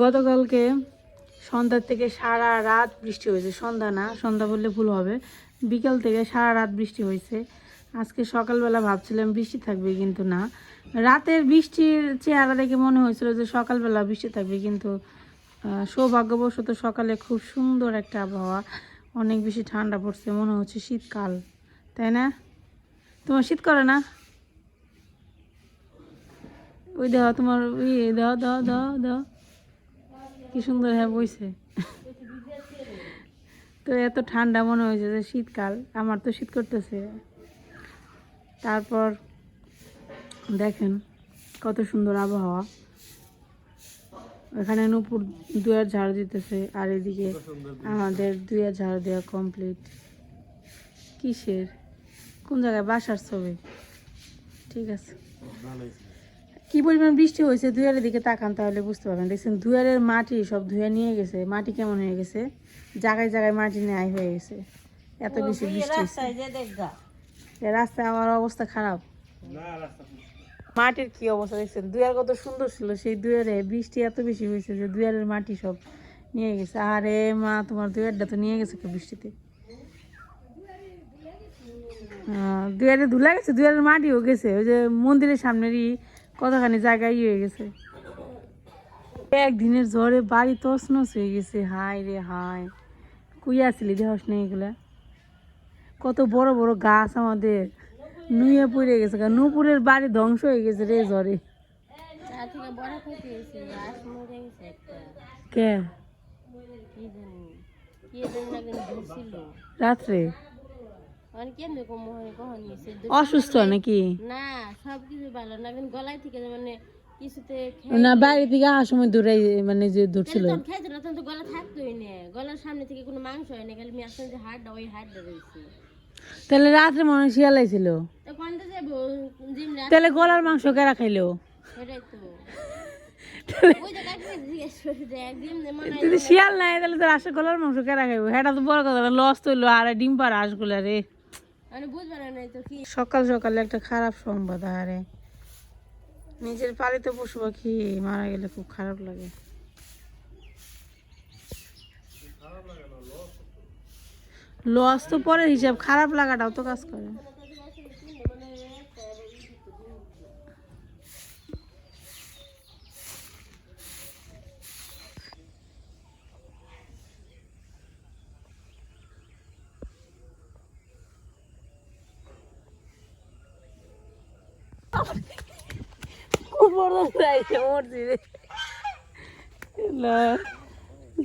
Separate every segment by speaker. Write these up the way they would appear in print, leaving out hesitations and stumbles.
Speaker 1: গতকালকে সন্ধ্যা থেকে সারা রাত বৃষ্টি হয়েছে। সন্ধ্যা না, সন্ধ্যা বললে ভুল হবে, বিকাল থেকে সারা রাত বৃষ্টি হয়েছে। আজকে সকালবেলা ভাবছিলাম বৃষ্টি থাকবে, কিন্তু না, রাতের বৃষ্টির চেহারা দেখে মনে হয়েছিল যে সকালবেলা বৃষ্টি থাকবে, কিন্তু সৌভাগ্যবশত সকালে খুব সুন্দর একটা আবহাওয়া, অনেক বেশি ঠান্ডা পড়ছে, মনে হচ্ছে শীতকাল, তাই না? তোমার শীত করে না? ওই দেওয়া তোমার ওই দেওয়া দেওয়া দেওয়া দেওয়া কি সুন্দর হ্যাঁ বইছে। তো এত ঠান্ডা মনে হয়েছে যে শীতকাল, আমার তো শীত করতেছে। তারপর দেখেন কত সুন্দর আবহাওয়া, এখানে নূপুর দুয়ার ঝাড় দিতেছে, আর এদিকে আমাদের দুয়ার ঝাড় দেওয়া কমপ্লিট। কিসের কোন জায়গায়? বাসার ছবি, ঠিক আছে। কি পরিমাণ বৃষ্টি হয়েছে দুয়ারের দিকে তাকান তাহলে বুঝতে পারবেন। দেখছেন দুয়ারের মাটি সব ধুয়ে নিয়ে গেছে, মাটি কেমন হয়ে গেছে, জায়গায় জায়গায় মাটি নেয় হয়ে গেছে, এত বেশি বৃষ্টি হয়েছে। রাস্তায় আমার অবস্থা খারাপ, মাটির কি অবস্থা দেখছেন। দুয়ার কত সুন্দর ছিল, সেই দুয়ারে বৃষ্টি এত বেশি হয়েছে যে দুয়ারের মাটি সব নিয়ে গেছে। আরে মা, তোমার দুয়ারটা তো নিয়ে গেছে বৃষ্টিতে। দুয়ারে ধুলা গেছে, দুয়ারের মাটিও গেছে, ওই যে মন্দিরের সামনেরই কতখানি জায়গায় হয়ে গেছে। একদিনের জ্বরে বাড়ি তছনছ হয়ে গেছে। হায় রে হায়, কুইয়া আসলি দেহস নেই এগুলা, কত বড় বড় গাছ আমাদের নুয়ে পড়ে গেছে। নূপুরের বাড়ি ধ্বংস হয়ে গেছে রে জ্বরে। কে রাত্রে অসুস্থ নাকি? না, সবকিছু ভালো না, কিন্তু গলায় থেকে মানে কিছুতে না, বাইরে থেকে আসার সময় দৌড়াই মানে যে ধরছিল খাইতো না, তখন তো গলা থাকতোই না, গলার সামনে থেকে কোনো মাংস হয় না, খালি আসলে যে হাড়টা, ওই হাড়টা রয়েছে। তাহলে রাত্রে মনে হয় শিয়াল আইছিল, তাহলে গলার মাংস কেরা খাইলো? শিয়াল নাই তাহলে তো আসে গলার মাংস কেরা খাইবো? এটা তো বড় কথা, লস তৈলো আর ডিম পাড়া হাঁসগুলা রে। সকাল সকালে একটা খারাপ সংবাদ, আরে নিজের পালিত পশু পাখি মারা গেলে খুব খারাপ লাগে। লস তো পরের হিসাব, খারাপ লাগাটাও তো কাজ করে।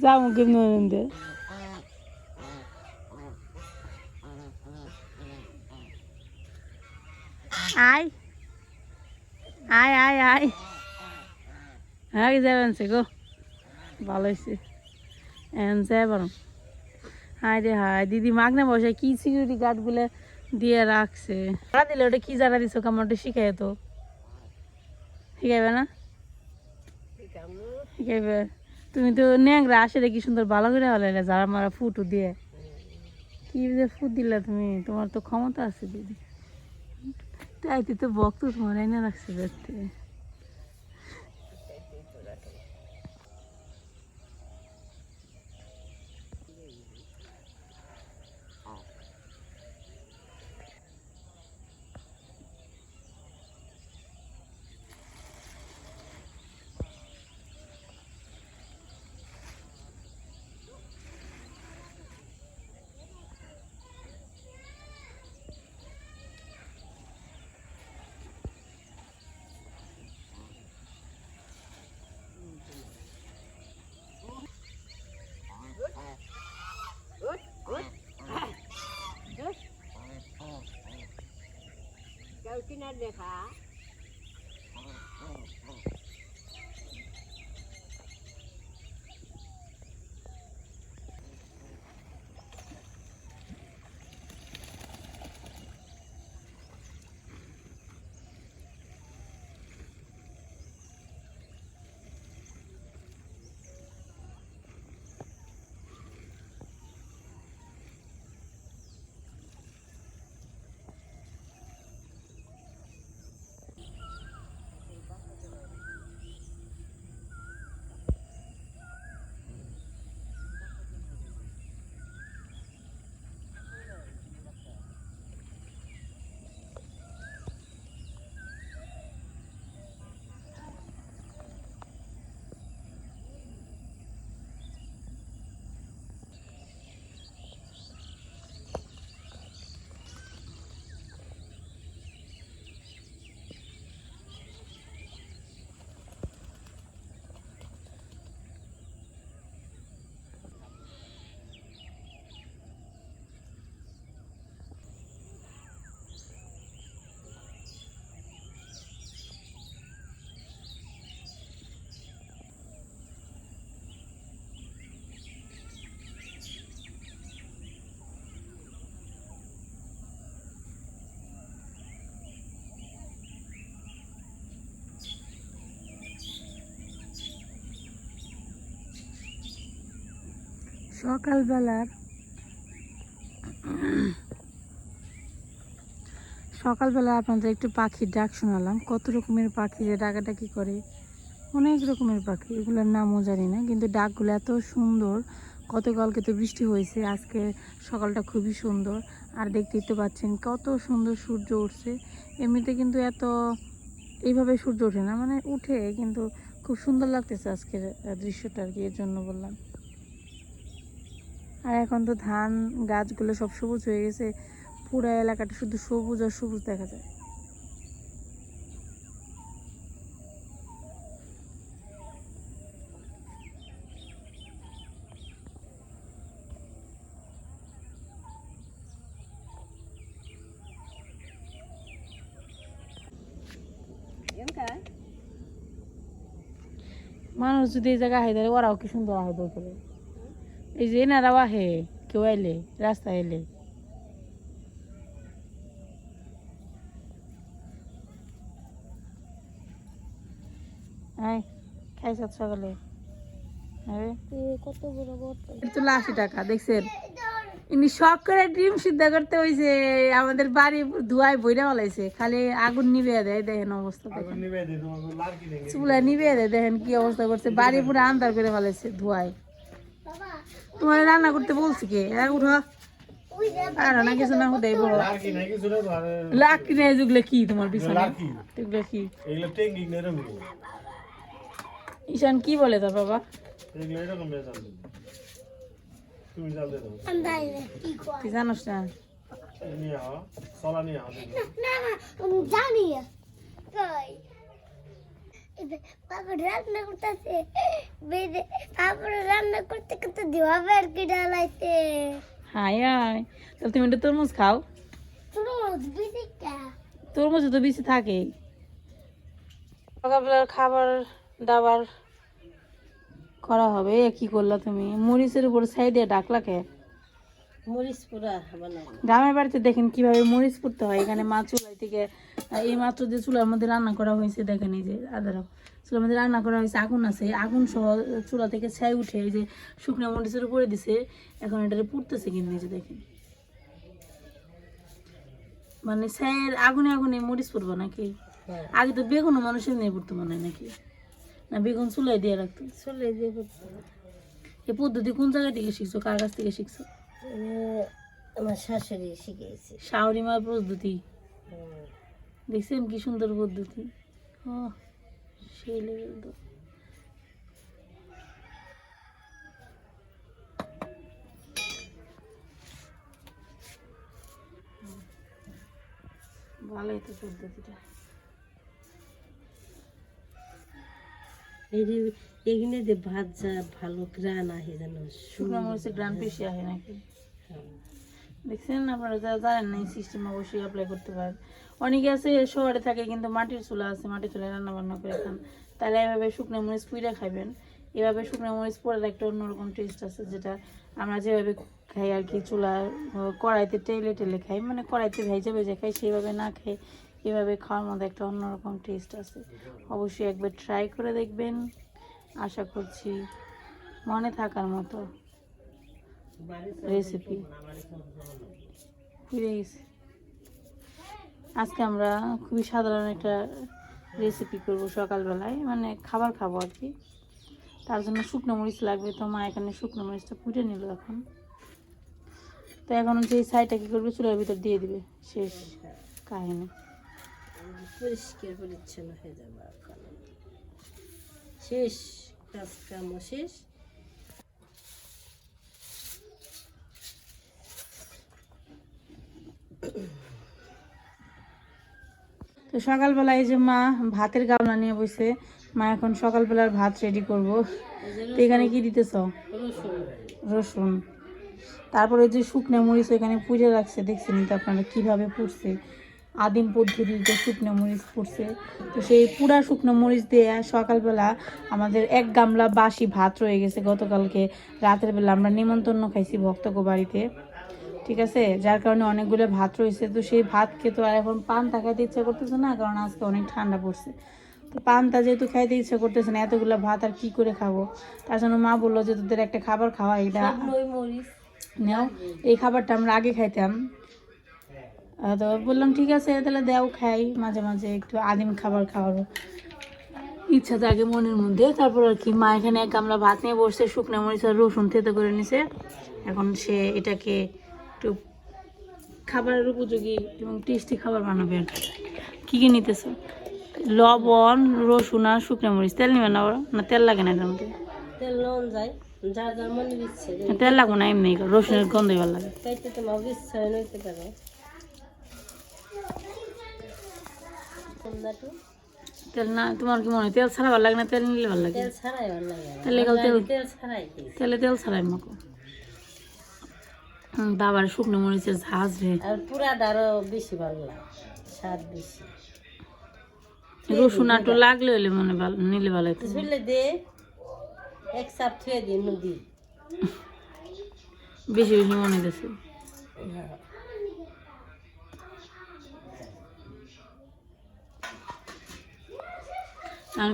Speaker 1: যাবো কেমন আয় আয় আয় আয়, হ্যাঁ যাবেন সে গো, ভালো হয়েছে এখন যাবার। হায় রে হায়, দিদি মাগনা বসে কি সিকিউরিটি গার্ড গুলো দিয়ে রাখছে। ভাড়া দিলে ওটা কি জানা দিছো, কামড়টা শিখাই তো, শিখাইবে না? শিখাইবে। তুমি তো ন্যাংরা আসলে কি সুন্দর ভালো করে হলাইলে, যারা মারা ফুটু দিয়ে কি যে ফুট দিলা তুমি, তোমার তো ক্ষমতা আছে দিদি। তাই তো বক্ত তোমার এনে রাখছে দেখতে। দেখা সকালবেলা আপনাদের একটু পাখির ডাক শোনালাম। কত রকমের পাখি যে ডাকাডাকি করে, অনেক রকমের পাখি, এগুলোর নামও জানি না, কিন্তু ডাকগুলো এত সুন্দর। গতকালকে তো বৃষ্টি হয়েছে, আজকে সকালটা খুবই সুন্দর। আর দেখতেই তো পাচ্ছেন কত সুন্দর সূর্য উঠছে। এমনিতে কিন্তু এত এইভাবে সূর্য ওঠে না, মানে উঠে, কিন্তু খুব সুন্দর লাগতেছে আজকের দৃশ্যটা আর কি, এর জন্য বললাম। আর এখন তো ধান গাছগুলো সব সবুজ হয়ে গেছে, পুরো এলাকাটা শুধু সবুজ আর সবুজ দেখা যায়। মানুষ যদি এই জায়গায় আহে, ওরাও কি সুন্দর আহে দৌড় করে। এই যে এনারাও আহে, কেউ এলে রাস্তায় এলে। খাইছ সকালে? কত বড় তুলা 80 টাকা দেখছেন। ইনি শখ করে ডিম সিদ্ধ করতে হয়েছে, আমাদের বাড়ি ধোয়ায় বইরা বলাইছে, খালি আগুন নিবে দেয়। দেখেন অবস্থা, দেখেন চুলা নিবে দেয়, দেখেন কি অবস্থা করছে, বাড়ি পুরো আন্ধার করে ফেলাইছে ধোয়ায়। তোমার রান্না করতে বলছি কে? উঠো আর না কিছু না দেয় বড় লাকি নেই। যেগুলো কি তোমার পিছনে এগুলো কি? ঈশান কি বলে তোর বাবা? তুই জানোস না?
Speaker 2: রান্না করতেছে, তারপরে রান্না করতে করতে দেওয়া বের কি ডালাইছে।
Speaker 1: হাই হাই, তাহলে তুমি একটা তরমুজ খাও। তরমুজে তো বেশি থাকে। সকালবেলার খাবার দাবার করা হবে। কি করলা তুমি? মরিচের উপর ছাই দিয়ে ডাকলা কে?
Speaker 2: মরিচ পুরা
Speaker 1: গ্রামের বাড়িতে দেখেন কিভাবে মরিচ পুড়তে হয়। এখানে মা চুলাই থেকে এই মাত্র যে চুলার মধ্যে রান্না করা হয়েছে, দেখেন এই যে আদার চুলার মধ্যে রান্না করা হয়েছে, আগুন আছে, আগুন সহ চুলা থেকে ছাই উঠে এই যে শুকনো মরিচের উপরে দিছে, এখন এটারে পুড়তেছে। কিন্তু এই যে দেখেন, মানে ছাইয়ের আগুনে আগুনে মরিচ পুড়বো নাকি? আগে তো বেগুনও মানুষের নিয়ে পড়তো মনে হয় নাকি? না বেগুন চুলাই দিয়ে রাখতো?
Speaker 2: চলে দিয়ে করতে।
Speaker 1: এই পদ্ধতি কোন জায়গা থেকে শিখছো, কার কাছ থেকে শিখছো?
Speaker 2: আমার শাশুড়ি শিখেছে।
Speaker 1: শাওরি মার পদ্ধতি দেখছেন কি সুন্দর পদ্ধতি। ও সেই লেভেল তো। ভালোই তো পদ্ধতিটা।
Speaker 2: এখানে যে ভাত যা ভালো গ্রান আহে, যেন
Speaker 1: শুকনো মরিচের গ্রাম বেশি আহে নাকি? দেখছেন, আপনারা যারা জানেন না এই সিস্টেম অবশ্যই অ্যাপ্লাই করতে পারেন। অনেকে আছে শহরে থাকে কিন্তু মাটির চুলা আছে, মাটির চুলায় রান্না বান্না করে খান, তাহলে এভাবে শুকনো মরিচ পুইরা খাবেন। এভাবে শুকনো মরিচ পোড়ার একটা অন্যরকম টেস্ট আছে, যেটা আমরা যেভাবে খাই আর কি, চুলা কড়াইতে টেলে টেলে খাই, মানে কড়াইতে ভেজে ভেজে খাই, সেইভাবে না খাই এভাবে খাওয়ার মধ্যে একটা অন্যরকম টেস্ট আছে। অবশ্যই একবার ট্রাই করে দেখবেন, আশা করছি মনে থাকার মতো রেসিপি। ফিরে গেছি। আজকে আমরা খুবই সাধারণ একটা রেসিপি করব সকালবেলায়, মানে খাবার খাবো আর কি। তার জন্য শুকনো মরিচ লাগবে, তো মা এখানে শুকনো মরিচটা কুটে নিল এখন। তো এখন যে ছাইটা কী করবে, চুলার ভিতর দিয়ে দিবে, শেষ কাহিনী।
Speaker 2: পরিষ্কার পরিচ্ছন্ন হয়ে যাবে, শেষ কাজ কাম শেষ।
Speaker 1: তো সকালবেলা এই যে মা ভাতের গামলা নিয়ে বসে, মা এখন সকালবেলার ভাত রেডি করব। তো এখানে কি দিতেছ? রসুন, তারপরে যে শুকনো মরিচ এখানে পুড়ে রাখছে, দেখছেন তো আপনারা কীভাবে পুড়ছে, আদিম পদ্ধতিতে শুকনো মরিচ পুড়ছে। তো সেই পুরা শুকনো মরিচ দিয়ে সকালবেলা আমাদের এক গামলা বাসি ভাত রয়ে গেছে গতকালকে রাতের বেলা। আমরা নিমন্ত্রণ খাইছি ভক্তকে বাড়িতে, ঠিক আছে, যার কারণে অনেকগুলো ভাত রয়েছে। তো সেই ভাতকে তো আর এখন পান তাকাইতে ইচ্ছা করতেছে না, কারণ আজকে অনেক ঠান্ডা পড়ছে। তো পান্তা যেহেতু খাইতে ইচ্ছা করতেছে না, এতগুলো ভাত আর কি করে খাবো, তার জন্য মা বললো যে তোদের একটা খাবার খাওয়া, এটা
Speaker 2: নই মরিচ
Speaker 1: নেও। এই খাবারটা আমরা আগে খাইতাম, তো বললাম ঠিক আছে তাহলে দেও খাই, মাঝে মাঝে একটু আদিম খাবার খাওয়ার ইচ্ছা থাকে মনের মধ্যে। তারপর আর কি মা এখানে এক গামলা ভাত নিয়ে বসছে, শুকনো মরিচ আর রসুন থেতো করে নিছে। এখন সে এটাকে একটু খাবারের উপযোগী এবং টেস্টি খাবার বানাবে আর কি। কী নিতেছো? লবণ, রসুন আর শুকনো মরিচ। তেল নিবে না ওরা? না তেল লাগে না এটার মধ্যে?
Speaker 2: তেল লবণ যায়, যার যার মনে ইচ্ছে।
Speaker 1: তেল লাগবো না, এমনি রসুনের গন্ধই ভালো লাগে।
Speaker 2: খাইতে তোমার ইচ্ছা নইতে পারে।
Speaker 1: তেল না, তোমার কি মনে হয় তেল ছাড়া ভালো লাগে না তেল নিলে ভালো লাগে?
Speaker 2: তেল ছাড়াই ভালো লাগে।
Speaker 1: তাহলে এগুলো
Speaker 2: তেল ছাড়াই
Speaker 1: তেলে তেল ছাড়াই মাখো। বাবার শুকনো মরিচের ঝাঁজ রে,
Speaker 2: আর পুরাটা আরো বেশি ভালো লাগে, স্বাদ বেশি।
Speaker 1: রসুন একটু লাগলে হইলে মনে ভালো নিলে ভালো হতো।
Speaker 2: বুঝলে দে এক চাপ থুয়ে দিন নদী
Speaker 1: বেশি বেশি মনে হইতেছে।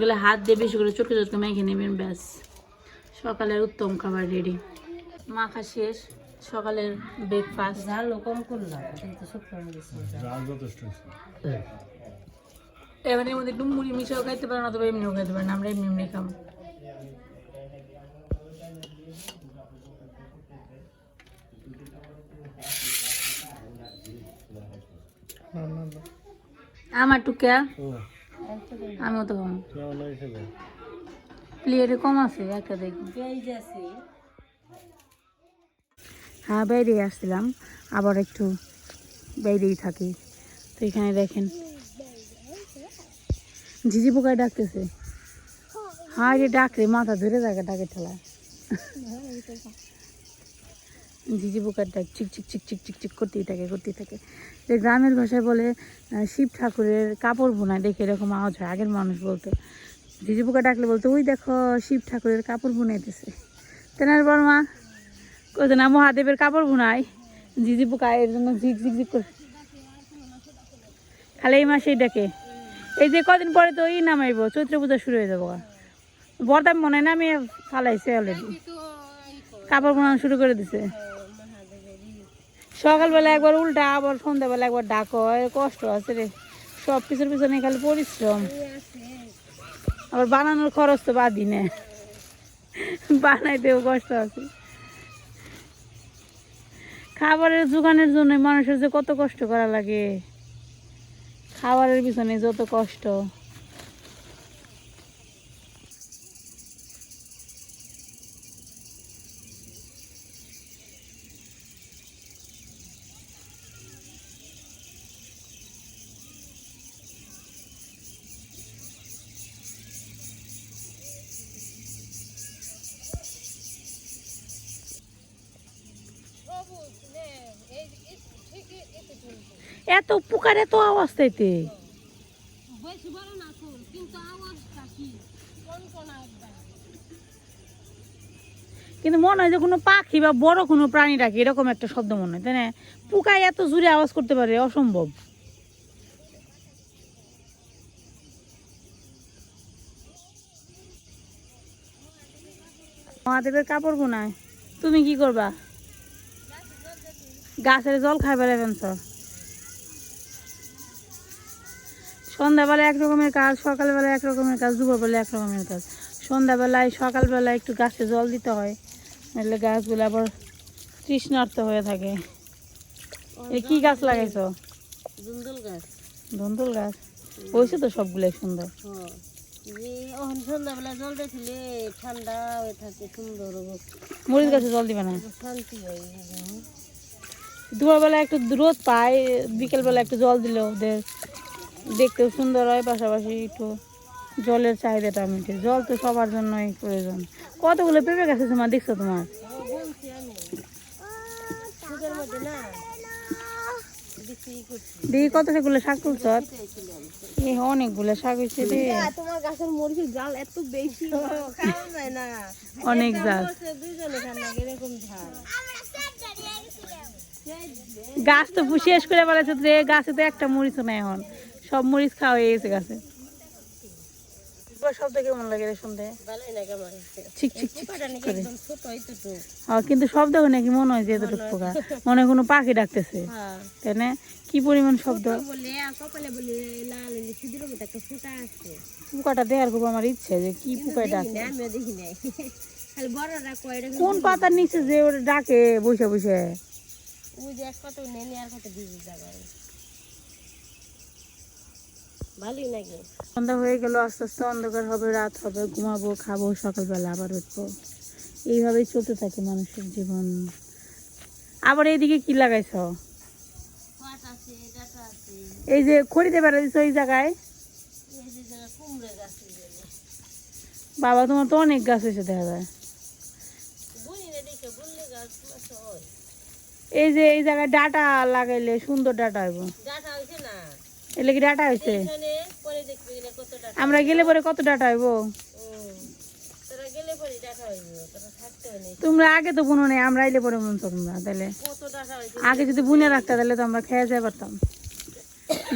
Speaker 1: গেলে হাত দিয়ে বেশি করে চটকে চটকে মেখে নেবেন, ব্যাস সকালের উত্তম খাবার রেডি। মাখা শেষ, সকালের ব্রেকফাস্ট।
Speaker 2: ঝাল কম করলাম কিন্তু শুকনো মরিচ ঝাল যথেষ্ট।
Speaker 1: এবার এর মধ্যে একটু মুড়ি মিশাও খাইতে পারেন, অথবা এমনিও খাইতে পারেন, আমরা এমনি এমনি খাবো। আমার টুকা আমিও তো খাবো, প্লেটে কম আছে একটা দেখি। হ্যাঁ বাইরে আসছিলাম, আবার একটু বাইরেই থাকি। তো এখানে দেখেন ঝিঝি পোকায় ডাকতেছে। হ্যাঁ রে ডাক রে, মাথা ধরে থাকে ডাকে ঠেলা। ঝিঝি পোকার ডাক চিক চিক চিক চিক চিক চিক করতেই থাকে। যে গ্রামের ভাষায় বলে শিব ঠাকুরের কাপড় বোনায়, দেখে এরকম আওয়াজ হয়। আগের মানুষ বলতো ঝিঝি পোকা ডাকলে বলতো ওই দেখো শিব ঠাকুরের কাপড় বুনাইতেছে। তেনার বর্মা কইতো না মহাদেবের কাপড় বুনাই, ঝিঝি পোকা এর জন্য ঝিক ঝিক ঝিক করে খালি এই মাসেই ডাকে। এই যে কদিন পরে তো এই নামাইবো, চৈত্র পূজা শুরু হয়ে যাবো। বরদাম মনে হয় না, আমি ফালাইছে অলরেডি, কাপড় বোনানো শুরু করে দিছে। সকালবেলা একবার উল্টা, আবার সন্ধ্যাবেলা একবার ডাক হয়, কষ্ট আছে রে। সব কিছুর পিছনে খালি পরিশ্রম, আবার বানানোর খরচ তো বাদই না, বানাইতেও কষ্ট আছে। খাবারের জোগানের জন্য মানুষের যে কত কষ্ট করা লাগে, খাবারের পিছনে যত কষ্ট। এত পোকার এত আওয়াজ তাইতে, কিন্তু মনে হয় যে কোনো পাখি বা বড় কোনো প্রাণী ডাকে এরকম একটা শব্দ মনে হয়, তাই না? পোকায় এত জোরে আওয়াজ করতে পারে, অসম্ভব। মহাদেবের কাপড় বোনায় তুমি কি করবা? গাছের জল খাই বেড়াবেন। সন্ধ্যাবেলা এক রকমের কাজ, সকালবেলা এক রকমের কাজ, দুপুরবেলা এক রকমের কাজ। সন্ধ্যাবেলায় সকালবেলা একটু গাছে জল দিতে হয়, নাহলে গাছগুলো আবার তৃষ্ণার্ত হয়ে থাকে। এই কি গাছ লাগাইছো?
Speaker 2: ধুন্দুল গাছ।
Speaker 1: ধুন্দুল গাছ হয়েছে তো সবগুলোই সুন্দর।
Speaker 2: সন্ধ্যাবেলা জল দিলে ঠান্ডা হয়ে থাকে, সুন্দর।
Speaker 1: মরিচ গাছে জল দিবে না?
Speaker 2: শান্তি হয়।
Speaker 1: দুপুরবেলা একটু রোদ পায়, বিকেলবেলা একটু জল দিলে ওদের দেখতেও সুন্দর হয়, পাশাপাশি একটু জলের চাহিদাটা মিটে। জল তো সবার জন্যই প্রয়োজন। কতগুলো পেঁপে গাছ আছে তোমার, দেখছো তোমার? দেখি কত সেগুলো শাক তুলছ? অনেকগুলো শাক হয়েছে রে।
Speaker 2: তোমার গাছের মরিচের জাল এত বেশি,
Speaker 1: অনেক জাল। গাছ তো শেষ করে বলেছে যে গাছে তো একটা মরিচও নাই, এখন সব মরিচ খাওয়া হয়ে গেছে গাছে। পোকার শব্দ কেমন লাগে রে শুনতে?
Speaker 2: ভালোই লাগে আমার
Speaker 1: ছিক ছিক ছিক
Speaker 2: পোকাটা নাকি
Speaker 1: করে।
Speaker 2: একদম ছোট হইতো।
Speaker 1: হ্যাঁ, কিন্তু শব্দ নাকি মনে হয় যে এতটুকু পোকা, মনে হয় কোনো পাখি ডাকতেছে,
Speaker 2: হ্যাঁ
Speaker 1: তাই না? কি পরিমাণ শব্দ!
Speaker 2: বলে কপালে বলে লাল সিঁদুরের মতো একটা ফুটা আছে।
Speaker 1: পোকাটা দেখার খুব আমার ইচ্ছে যে কি পোকায় ডাকে।
Speaker 2: আমিও দেখি নাই, খালি বড়রা কয়
Speaker 1: কোন পাতার নিচে যে ওরা ডাকে বসে বসে?
Speaker 2: ওই যে এক কত নেই আর কত বিজি জায়গায়। ভালোই লাগে।
Speaker 1: সন্ধ্যা হয়ে গেল, আস্তে আস্তে অন্ধকার হবে, রাত হবে, ঘুমাবো, খাবো, সকালবেলা আবার উঠবো। এইভাবেই চলতে থাকে মানুষের জীবন। আবার এইদিকে কি লাগাইছ?
Speaker 2: পাট আছে, ডাটা আছে,
Speaker 1: এই যে খড়িতে বেড়া দিছ এই জায়গায়।
Speaker 2: এই যে জায়গা কুমড়ে গাছ আছে।
Speaker 1: বাবা, তোমার তো অনেক গাছ হয়েছে দেখা যায়।
Speaker 2: বুনি না দেখে বুনলে গাছ আছে হয়।
Speaker 1: এই যে এই জায়গায় ডাটা লাগাইলে সুন্দর ডাটা হইব।
Speaker 2: ডাটা হইছে না,
Speaker 1: এলে কি ডাটা হয়েছে?
Speaker 2: এখানে পরে দেখবি না কত ডাটা।
Speaker 1: আমরা গেলে পরে কত ডাটা হইব?
Speaker 2: তোরা গেলে পরে ডাটা হইব, তোরা থাকতে হয়।
Speaker 1: তোমরা আগে তো বুনো নেই, আমরা এলে পরে বুনছো তোমরা, তাহলে
Speaker 2: কত ডাটা হইছে।
Speaker 1: আগে যদি বুনে রাখতে তাহলে তো আমরা খেয়ে যাই পারতাম।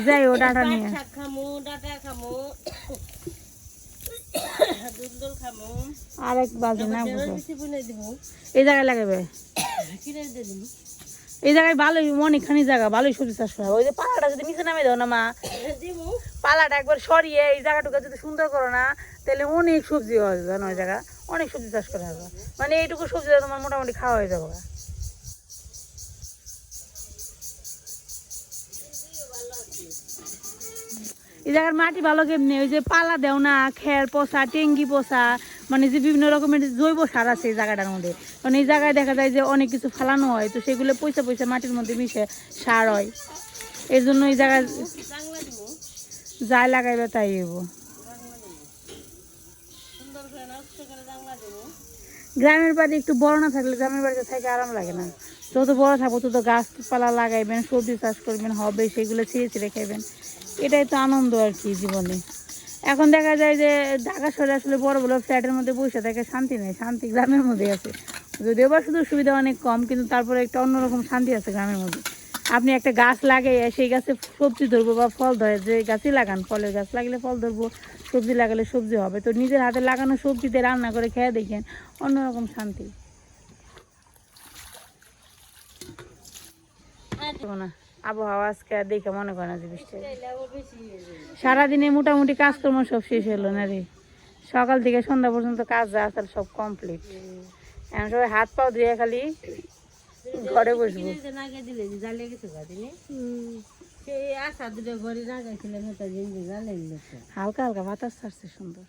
Speaker 1: যাই ও ডাটা নিয়ে
Speaker 2: শাক খামু, ডাটা খামু, দুধ খামু,
Speaker 1: আরেক বাজে না
Speaker 2: ঢেঁড়স
Speaker 1: বুঝো।
Speaker 2: বেশি বুনে দিব,
Speaker 1: এই জায়গায় লাগাবে,
Speaker 2: কিনে দিয়ে দিব।
Speaker 1: এই জায়গায় ভালোই অনেকখানি জায়গা, ভালোই সবজি চাষ করা হবে। ওই যে পালাটা যদি নিচে নামে দাও না মা,
Speaker 2: দিব
Speaker 1: পালাটা একবার সরিয়ে এই জায়গাটুকু যদি সুন্দর করো না, তাহলে অনেক সবজি হয়ে যাবে। ওই জায়গা অনেক সবজি চাষ করা হবে, মানে এইটুকু সবজি তোমার মোটামুটি খাওয়া হয়ে যাবে। এই জায়গার মাটি ভালো কেমনি? ওই যে পালা দেও না, খের পচা, টেঙ্গি পচা, মানে যে বিভিন্ন রকমের জৈব সার আছে এই জায়গাটার মধ্যে। কারণ এই জায়গায় দেখা যায় যে অনেক কিছু ফালানো হয়, তো সেগুলো পয়সা পয়সা মাটির মধ্যে মিশে সার হয়। এর জন্য এই জায়গায়
Speaker 2: বাংলা দিব,
Speaker 1: যাই লাগাইবে তাই হইব।
Speaker 2: সুন্দর করে নষ্ট করে বাংলা দিব।
Speaker 1: গ্রামের বাড়ি একটু বড় না থাকলে গ্রামের বাড়িতে থেকে আরাম লাগে না। যত বড় থাকবো তত গাছপালা লাগাইবেন, সবজি চাষ করবেন, হবে সেগুলো ছিঁড়ে ছিঁড়ে খাইবেন। এটাই তো আনন্দ আর কি জীবনে। এখন দেখা যায় যে ঢাকা শহরে আসলে বড় বড় ফ্ল্যাটের মধ্যে বসে থাকে শান্তি নেই, শান্তি গ্রামের মধ্যে আছে। যদিও বা সুযোগ সুবিধা অনেক কম, কিন্তু তারপরে একটা অন্যরকম শান্তি আছে গ্রামের মধ্যে। আপনি একটা গাছ লাগাই সেই গাছে সবজি ধরবো বা ফল ধরে, যে গাছই লাগান, ফলের গাছ লাগলে ফল ধরবো, সবজি লাগালে সবজি হবে। তো নিজের হাতে লাগানো সবজিতে রান্না করে খেয়ে দেখেন, অন্যরকম শান্তি। না আবহাওয়া আজকে দেখে মনে করে না যে বৃষ্টি হবে। সারাদিনে মোটামুটি কাজকর্ম সব শেষ হলো না রে, সকাল থেকে সন্ধ্যা পর্যন্ত কাজ যা আছে সব কমপ্লিট। এখন সবাই হাত পাও ধুয়ে খালি ঘরে বসবো। হালকা হালকা বাতাস ছাড়ছে সুন্দর।